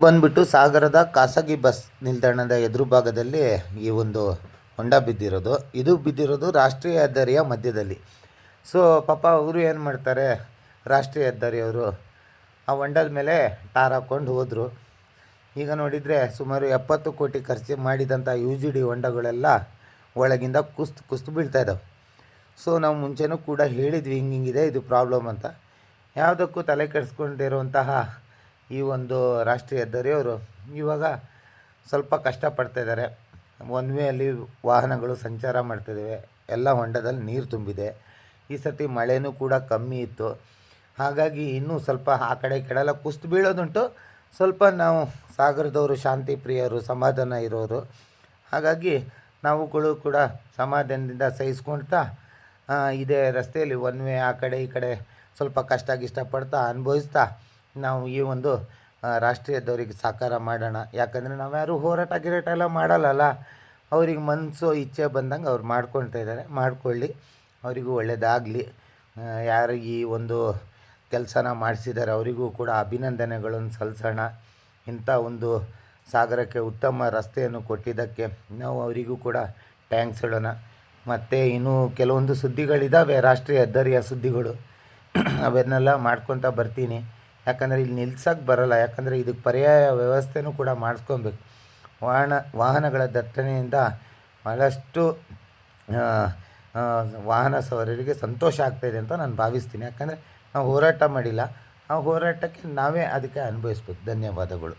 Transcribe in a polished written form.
ಬಂದ್ಬಿಟ್ಟು ಸಾಗರದ ಖಾಸಗಿ ಬಸ್ ನಿಲ್ದಾಣದ ಎದುರು ಭಾಗದಲ್ಲಿ ಈ ಒಂದು ಹೊಂಡ ಬಿದ್ದಿರೋದು. ಇದು ಬಿದ್ದಿರೋದು ರಾಷ್ಟ್ರೀಯ ಹೆದ್ದಾರಿಯ ಮಧ್ಯದಲ್ಲಿ. ಸೊ ಪಾಪ ಅವರು ಏನು ಮಾಡ್ತಾರೆ, ರಾಷ್ಟ್ರೀಯ ಹೆದ್ದಾರಿಯವರು ಆ ಹೊಂಡದ ಮೇಲೆ ಟಾರ್ ಹಾಕ್ಕೊಂಡು ಹೋದರು. ಈಗ ನೋಡಿದರೆ ಸುಮಾರು 70 ಕೋಟಿ ಖರ್ಚು ಮಾಡಿದಂಥ UGD ಹೊಂಡಗಳೆಲ್ಲ ಒಳಗಿಂದ ಕುಸ್ತು ಬೀಳ್ತಾ ಇದ್ದಾವೆ. ಸೊ ನಾವು ಮುಂಚೆನೂ ಕೂಡ ಹೇಳಿದ್ವಿ ಹಿಂಗಿದೆ ಇದು ಪ್ರಾಬ್ಲಮ್ ಅಂತ. ಯಾವುದಕ್ಕೂ ತಲೆ ಕೆಡಿಸ್ಕೊಂಡಿರುವಂತಹ ಈ ಒಂದು ರಾಷ್ಟ್ರೀಯ ಹೆದ್ದಾರಿಯವರು ಇವಾಗ ಸ್ವಲ್ಪ ಕಷ್ಟಪಡ್ತಾಯಿದ್ದಾರೆ. ಒನ್ ವೇಯಲ್ಲಿ ವಾಹನಗಳು ಸಂಚಾರ ಮಾಡ್ತಾಯಿದ್ದಾವೆ. ಎಲ್ಲ ಹೊಂಡದಲ್ಲಿ ನೀರು ತುಂಬಿದೆ. ಈ ಸರ್ತಿ ಮಳೆನೂ ಕೂಡ ಕಮ್ಮಿ ಇತ್ತು. ಹಾಗಾಗಿ ಇನ್ನೂ ಸ್ವಲ್ಪ ಆ ಕಡೆ ಈ ಕಡೆ ಎಲ್ಲ ಕುಸ್ತು ಬೀಳೋದುಂಟು. ಸ್ವಲ್ಪ ನಾವು ಸಾಗರದವರು ಶಾಂತಿ ಪ್ರಿಯರು, ಸಮಾಧಾನ ಇರೋರು. ಹಾಗಾಗಿ ನಾವುಗಳು ಕೂಡ ಸಮಾಧಾನದಿಂದ ಸಹಿಸ್ಕೊಳ್ತಾ ಇದೇ ರಸ್ತೆಯಲ್ಲಿ ಒನ್ ವೇ ಆ ಕಡೆ ಈ ಕಡೆ ಸ್ವಲ್ಪ ಕಷ್ಟ ಪಡ್ತಾ ಅನುಭವಿಸ್ತಾ ನಾವು ಈ ಒಂದು ರಾಷ್ಟ್ರೀಯ ಹೆದ್ದಾರಿಗೆ ಸಾಕಾರ ಮಾಡೋಣ. ಯಾಕಂದರೆ ನಾವ್ಯಾರು ಹೋರಾಟ ಎಲ್ಲ ಮಾಡಲ್ಲಲ್ಲ. ಅವ್ರಿಗೆ ಮನಸ್ಸು ಇಚ್ಛೆ ಬಂದಂಗೆ ಅವ್ರು ಮಾಡ್ಕೊಳ್ತಾ ಇದ್ದಾರೆ. ಮಾಡ್ಕೊಳ್ಳಿ, ಅವರಿಗೂ ಒಳ್ಳೆಯದಾಗಲಿ. ಯಾರು ಈ ಒಂದು ಕೆಲಸನ ಮಾಡಿಸಿದ್ದಾರೆ ಅವರಿಗೂ ಕೂಡ ಅಭಿನಂದನೆಗಳನ್ನು ಸಲ್ಲಿಸೋಣ. ಇಂಥ ಒಂದು ಸಾಗರಕ್ಕೆ ಉತ್ತಮ ರಸ್ತೆಯನ್ನು ಕೊಟ್ಟಿದ್ದಕ್ಕೆ ನಾವು ಅವರಿಗೂ ಕೂಡ ಥ್ಯಾಂಕ್ಸ್ ಹೇಳೋಣ. ಮತ್ತು ಇನ್ನೂ ಕೆಲವೊಂದು ಸುದ್ದಿಗಳಿದ್ದಾವೆ, ರಾಷ್ಟ್ರೀಯ ಹೆದ್ದಾರಿಯ ಸುದ್ದಿಗಳು. ಅವನ್ನೆಲ್ಲ ಮಾಡ್ಕೊತ ಬರ್ತೀನಿ. ಯಾಕಂದರೆ ಇಲ್ಲಿ ನಿಲ್ಸೋಕ್ಕೆ ಬರೋಲ್ಲ. ಯಾಕಂದರೆ ಇದಕ್ಕೆ ಪರ್ಯಾಯ ವ್ಯವಸ್ಥೆನೂ ಕೂಡ ಮಾಡಿಸ್ಕೊಬೇಕು. ವಾಹನಗಳ ದಟ್ಟಣೆಯಿಂದ ಭಾಳಷ್ಟು ವಾಹನ ಸವಾರರಿಗೆ ಸಂತೋಷ ಆಗ್ತಾಯಿದೆ ಅಂತ ನಾನು ಭಾವಿಸ್ತೀನಿ. ಯಾಕಂದರೆ ನಾವು ಹೋರಾಟ ಮಾಡಿಲ್ಲ, ಆ ಹೋರಾಟಕ್ಕೆ ನಾವೇ ಅದಕ್ಕೆ ಅನುಭವಿಸ್ಬೇಕು. ಧನ್ಯವಾದಗಳು.